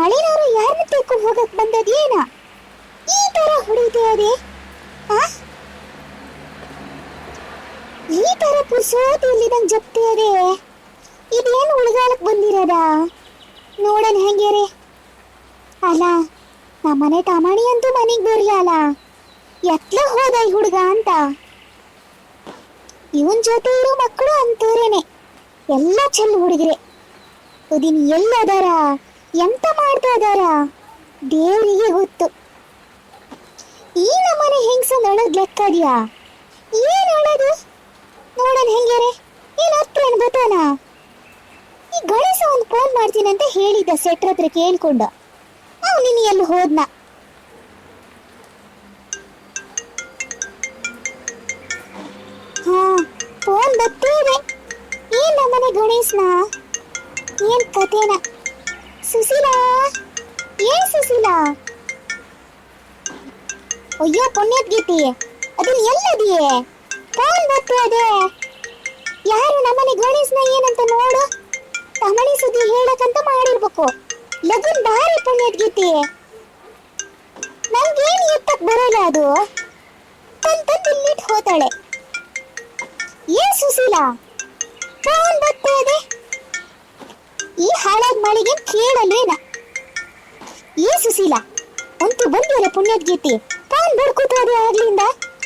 ಮಳೆನವರು ಯಾರನ್ನ ತೆಕ್ಕೊಂಡು ಹೋಗಕ್ ಬಂದದೇನ ಈ ತರ ಹೊಡಿತಾ ಇದೆ? ಈ ತರ ಪುರ್ಸೋತಿ ಇಲ್ಲಿದಂಗ್ ಜಪ್ತಿ ಇದೆ. ಇದೇನು ಉಳ್ಗಾಲಕ್ ಬಂದಿರದ? ನೋಡನ್ ಹೆಂಗೇರೆ. ಅಲ್ಲ ನಮ್ಮನೆ ತಮಣಿ ಅಂತೂ ಮನೆಗ್ ಬರ್ಲಲ್ಲ. ಎತ್ಲ ಹೋದ ಈ ಹುಡುಗ ಅಂತ. ಇವನ್ ಜೊತೆ ಇರೋ ಮಕ್ಕಳು ಅಂತವ್ರೇನೆ, ಎಲ್ಲ ಚೆಲ್ಲು ಹುಡುಗ್ರೆ. ಅದಿನ್ ಎಲ್ಲದಾರ, ಎಂತ ಮಾಡ್ತಾ ಇದಾರ ದೇವರಿಗೆ ಗೊತ್ತು. ಈ ನಮ್ಮನೆ ಹೆಂಗ್ಸ ನಡದ್ ಲೆಕ್ಕ ಅದ್ಯಾ? ಏನ್ ಹೇಳೋದು? ನೋಡನ್ ಹೆಂಗೇರೆ. ಏನ್ ಹತ್ರ ಏನ್ ಬತ್ತಾನ? ಈ ಗಣೇಶ ಒಂದು ಫೋನ್ ಮಾಡ್ತೀನಿ ಅಂತ ಹೇಳಿದ್ದ ಸೆಟ್ರ ಹತ್ರ ಕೇಳ್ಕೊಂಡ. ಅವನಿನ್ ಎಲ್ಲಿ ಹೋದ್ನ? ಫೋನ್ ಬರ್ತೇವೆ. ಏನ್ ನಮ್ಮನೆ ಗಣೇಶ್ನ? ಏನ್ ಕಥೆನ? ಸುಶೀಲಾ, ಏನ್ ಸುಶೀಲಾ? ಅಯ್ಯೋ ಪುಣ್ಯದ ಗೀತಿ, ಅದನ್ನ ಎಲ್ಲದಿಯೇ? ಫೋನ್ ಬರ್ತದೆ. ಯಾರು ನಮ್ಮನೆ ಗಣೇಶ್ನ ಏನಂತ ನೋಡು. ತಮಣಿ ಸುದ್ದಿ ಹೇಳಕಂತ ಮಾಡಿರ್ಬೇಕು. ಲಗುನ್ ಬಾರಿ ಪುಣ್ಯದ ಗೀತಿ. ನಂಗೇನು ಎತ್ತಕ್ ಬರೋಲ್ಲ ಅದು. ತಂತಿಲ್ಲಿಟ್ಟು ಹೋತಾಳೆ. ಏನ್ ಸುಶೀಲಾ, ಫೋನ್ ಬರ್ತದೆ. ಈ ಹಾಳಾದ ಮಳಿಗೆ ಕೇಳಲ್ವೇನ? ಏ ಸುಶೀಲಾ, ಅಂತೂ ಬಂದಿಲ್ಲ ಪುಣ್ಯದ ಗೀತಿ. ಫೋನ್ ಬಡ್ಕೂತೋದೆ ಆಗ್ಲಿಂದ.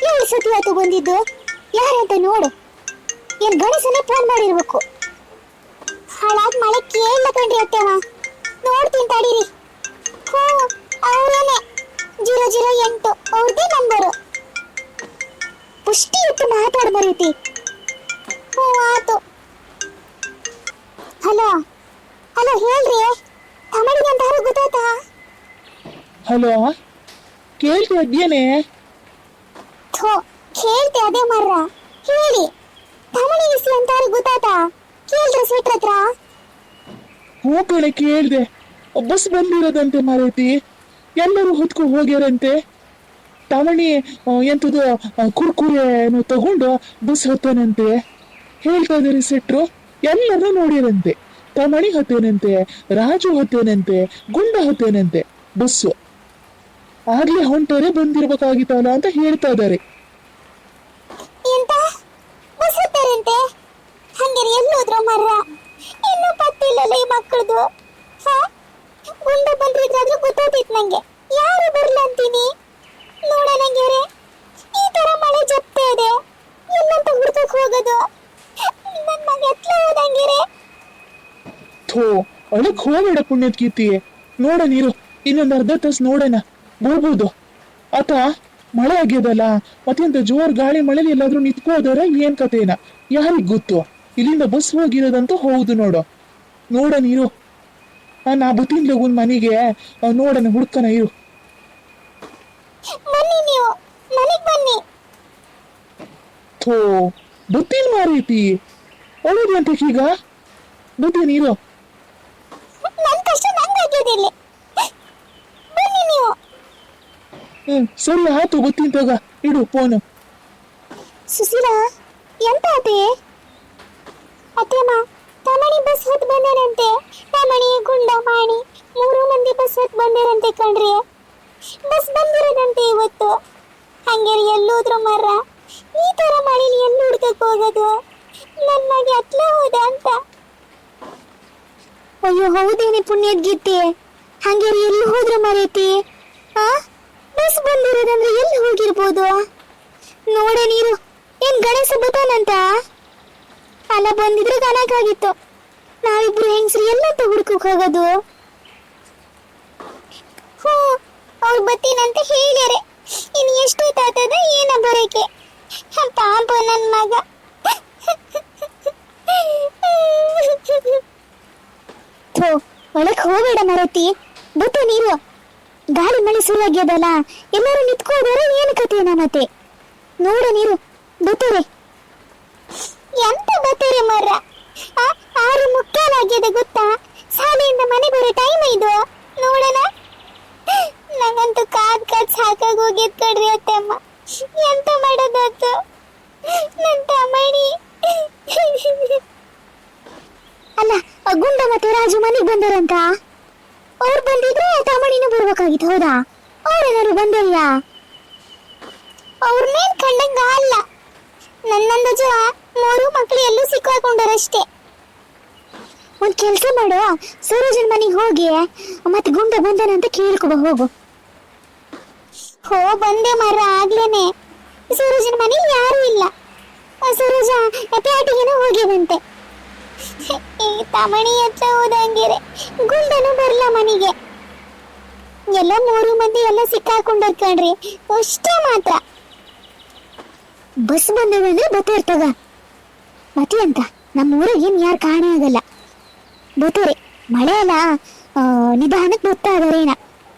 7 ಸತಿ ಆತು ಬಂದಿದ್ದು. ಯಾರಂತ ನೋಡು. ಏನ್ ಗಣೇಶನೇ ಫೋನ್ ಮಾಡಿರ್ಬೇಕು. ಹಾಳಾದ ಮಳೆ ಕೇಳ ಕಂಡ್ರಿ ಅತ್ತೇವ. ನೋಡ್ತೀನಿ ತಡೀರಿ. ಅವರೇನೆ 008 ಅವ್ರದೇ ನಂಬರು. ಪುಷ್ಟಿ ಇತ್ತು ಮಾತಾಡ ಮರೀತಿ. ಆತು. ಹಲೋ ಹಲೋ, ಹೇಳ್ರಿ. ತಮಣಿಗೆ ಅಂತ ಯಾರು ಗೊತ್ತಾಯ್ತಾ? ಹಲೋ, ಕೇಳ್ತಾ ಇದ್ದೇನೆ. ಕೇಳ್ತೆ ಅದೇ ಮರ್ರ. ಹೇಳಿ, ತಮಣಿ ಹೆಸರು ಅಂತ ಯಾರು ಗೊತ್ತಾಯ್ತಾ? ಕೇಳ್ರ ಸೆಟ್ರ ಹತ್ರ. ಹೂ ಕಣೆ, ಕೇಳ್ದೆ. ಬಸ್ ಬಂದಿರೋದಂತೆ ಮಾರೈತಿ. ಎಲ್ಲರೂ ಹೊತ್ಕೊಂಡು ಹೋಗ್ಯಾರಂತೆ. ತಮಣಿ ಎಂತದು ಕುರ್ಕುರೆನು ತಗೊಂಡು ಬಸ್ ಹತ್ತನಂತೆ ಹೇಳ್ತಾ ಇದಾರೆ ಸೆಟ್ರು. ಎಲ್ಲರೂ ನೋಡಿರಂತೆ. ತಮಣಿ ಹತ್ತೇನಂತೆ, ರಾಜು ಹತ್ತೇನಂತೆ, ಗುಂಡ ಹತ್ತೇನಂತೆ ಬಸ್ಸು. ಆಗ್ಲೇ ಹೊಂಟರೆ ಬಂದಿರ್ಬೇಕಾಗಿತ್ತಲ್ಲ ಅಂತ ಹೇಳ್ತಾ ಇದಾರೆ. ಎಂತ ಬಸ್ ಹತ್ತಾರಂತೆ? ಹಂಗಾರೆ ಎಲ್ಲೋದ್ರು ಮರ್ರ? ಇನ್ನೂ ಪತ್ತಿಲ್ಲಲ್ಲ ಈ ಮಕ್ಕಳದು. ಗುಂಡ ಬಂದಿದ್ರಾದ್ರೂ ಗೊತ್ತಾಗ್ತಿತ್ತು ನಂಗೆ. ಯಾರು ಬರ್ಲ ಅಂತೀನಿ. ನೋಡ ನಂಗೆರೆ, ಈ ತರ ಮಳೆ ಜಪ್ತಾ ಇದೆ. ಎಲ್ಲಂತ ಹುಡ್ಕಕ್ ಹೋಗೋದು? ನನ್ ಮಗ ಎತ್ಲ ಹೋದಂಗೆರೆ. ಒಳಕ್ ಹೋಗಬೇಡ ಪುಣ್ಯದ ಕೀರ್ತಿ. ನೋಡ ನೀರು, ಇನ್ನೊಂದು ಅರ್ಧ ತಾಸು ನೋಡೋಣ, ಬರ್ಬೋದು. ಆತ ಮಳೆ ಆಗ್ಯದಲ್ಲ, ಮತ್ತೆಂತ ಜೋರ್ ಗಾಳಿ ಮಳೆಲಿ ಎಲ್ಲಾದ್ರೂ ನಿಂತ್ಕೋದಾರ ಏನ್ ಕಥೆನ ಯಾರಿಗ್ ಗೊತ್ತು. ಇಲ್ಲಿಂದ ಬಸ್ ಹೋಗಿರೋದಂತೂ ಹೌದು. ನೋಡ ನೀರು, ನಾ ಬತ್ತೀನಿ ಲಗುನ್ ಮನೆಗೆ. ನೋಡಣ, ಹುಡ್ಕನ ಇರು. ಬನ್ನಿ, ನೀವು ಮನೆಗ್ ಬನ್ನಿ. ಬತ್ತೀನಿ ಮಾರೈತಿ. ಒಳ್ಳೇದು ಅಂತ ಈಗ ಬತ್ತೀನಿ ಇರು. ನನ್ ಕಷ್ಟ ನಂಗಾಗ್ಯದಿಲ್ಲ. ಬನ್ನಿ ನೀವು. ಸರಿ ಆತು, ಬತ್ತೀನಿ ತಗ. ಇಡು ಫೋನು. ಸುಶೀಲಾ, ಎಂತ ಆತೆ? ಅತ್ತೇಮ್ಮ, ತಮಣಿ ಬಸ್ ಹೊತ್ತು ಬಂದೇನಂತೆ. ತಮಣಿ, ಗುಂಡ, ಮಾಣಿ 3 ಮಂದಿ ಬಸ್ ಹೊತ್ತು ಬಂದೇರಂತೆ ಕಣ್ರಿ. ಬಸ್ ಬಂದಿರೋದಂತೆ ಇವತ್ತು. ಹಂಗೇರಿ ಎಲ್ಲೋದ್ರು ಮರ್ರ? ಈ ತರ ಮಳೆಲಿ ಎಲ್ಲಿ ಹುಡ್ಕಕ್ ಹೋಗೋದು? ನನ್ ಮಗ ಅತ್ಲ ಹೋದ ಅಂತ. ಅಯ್ಯೋ ಹೌದೇನೆ ಪುಣ್ಯದ ಗೀತೆ. ಹಂಗೇರಿ ಎಲ್ಲಿ ಹೋದ್ರು ಮರೈತಿ? ಬಸ್ ಬಂದಿರೋದಂದ್ರೆ ಎಲ್ಲಿ ಹೋಗಿರ್ಬೋದು? ನೋಡೆ ನೀರು, ಏನ್ ಗಣೇಶ ಬತಾನಂತ? ಅಲ್ಲ, ಬಂದಿದ್ರೆ ಕನಕಾಗಿತ್ತು. ನಾವಿಬ್ರು ಹೆಂಗಸ್ರು ಎಲ್ಲಂತ ಹುಡ್ಕಕ್ ಹೋಗೋದು? ಅವ್ರು ಬತ್ತೀನಂತ ಹೇಳ್ಯಾರೆ. ಇನ್ ಎಷ್ಟೊತ್ತಾಗ್ತದ ಏನ ಬರೋಕೆ? ಪಾಪ ನನ್ ಮಗ. ಒಳಕ್ ಹೋಗಬೇಡ ಮರತಿ. ಬತ್ತ ನೀರು. ಗಾಳಿ ಮಳೆ ಸುಳ್ಳಾಗ್ಯದಲ್ಲ, ಎಲ್ಲರೂ ನಿಂತ್ಕೋದಾರ ಏನ್ ಕಥೆನ ಮತ್ತೆ? ನೋಡ ನೀರು, ಬತ್ತರೆ. ಎಂತ ಬತ್ತರೆ ಮರ್ರ? 6:45 ಗೊತ್ತಾ? ಶಾಲೆಯಿಂದ ಮನೆ ಬರೋ ಟೈಮ್ ಇದು. ನೋಡೋಣ. ನಂಗಂತೂ ಕಾದ್ ಸಾಕಾಗಿ ಹೋಗಿದ್ ಕಡ್ರಿ ಅತ್ತಮ್ಮ. ಎಂತ ಮಾಡೋದಾತು? ನನ್ ತಮಣಿ. ಅಲ್ಲ, ಗುಂಡ ಮತ್ತೆ ರಾಜು ಮನೆಗೆ ಬಂದರಂತ. ಅವ್ರು ಬಂದು ಮಕ್ಳು ಎಲ್ಲೂ ಸಿಕ್ಕಾಕೊಂಡಾರಷ್ಟೇ. ಒಂದ್ ಕೆಲ್ಸ ಮಾಡುವ, ಸೂರಜನ್ ಮನೆಗೆ ಹೋಗಿ ಮತ್ತೆ ಗುಂಡ ಬಂದನಂತ ಕೇಳ್ಕೊಬ ಹೋಗು. ಹೋ ಬಂದೆ ಮರ ಆಗ್ಲೇನೆ. ಸೂರಜನ ಮನೇಲಿ ಯಾರು ಇಲ್ಲ. ಸೂರಜ ಪ್ಯಾಟಿಗೆನೂ ಹೋಗಿ ಬಂತೆ. ಈ ತಮಣಿ ಹತ್ರ ಹೋದಂಗಿರೆ ಗುಂಡನು ಬರ್ಲ ಮನೆಗೆ. ಎಲ್ಲ 3 ಮಂದಿ ಎಲ್ಲ ಸಿಕ್ಕಾಕೊಂಡರ್ ಕಣ್ರಿ. ಅಷ್ಟೇ ಮಾತ್ರ ಬಸ್ ಬಂದವಂದ್ರೆ ಬತ್ತಿರ್ತದ. ಮತ್ತೆ ಅಂತ ನಮ್ಮ ಊರಿಗೆ ಯಾರು ಕಾಣೆ ಆಗಲ್ಲ. ಬತ್ತರಿ ಮಳೆ ಅಲ್ಲ, ನಿಧಾನಕ್ಕೆ ಬರ್ತಾ ಇದಾರೇನ.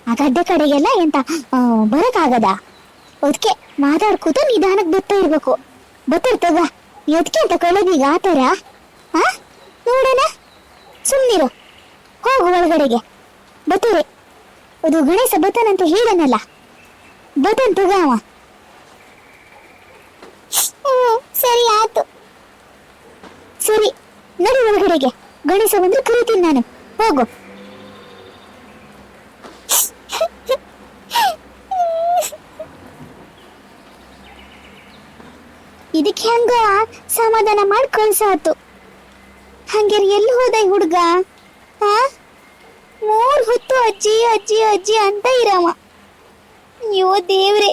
ಆ ಗಡ್ಡೆ ಕಡೆಗೆಲ್ಲ ಎಂತ ಬರಕ್ಕಾಗದ. ಅದಕ್ಕೆ ಮಾತಾಡ್ಕೋತ ನಿಧಾನಕ್ಕೆ ಬರ್ತಾ ಇರ್ಬೇಕು. ಬತ್ತಿರ್ತದ. ಎದಕ್ಕೆ ಅಂತ ಕಳೆದೀಗ ಆತರ? ಹಾ ನೋಡೋಣ, ಸುಮ್ನಿರು, ಹೋಗು ಒಳಗಡೆಗೆ. ಬತ್ತರಿ ಅದು ಗಣೇಶ ಬತ್ತನಂತ ಹೇಳನಲ್ಲ, ಬತ್ತನ್ ತಗ ಅವ. ಸರಿ ಆಯ್ತು. ಸರಿ ನಡಿ ಒಳಗಡೆಗೆ. ಗಣೇಶ ಬಂದ್ರೆ ಕರಿತೀನಿ ನಾನು. ಹೋಗು. ಇದಕ್ಕೆ ಹೆಂಗ ಸಮಾಧಾನ ಮಾಡಿ ಕಳ್ಸಾತು. ಹಂಗೆ ಎಲ್ಲಿ ಹೋದ ಈ ಹುಡ್ಗ? 3 ಹೊತ್ತು ಅಜ್ಜಿ ಅಜ್ಜಿ ಅಜ್ಜಿ ಅಂತ ಇರವ. ಅಯ್ಯೋ ದೇವ್ರೆ.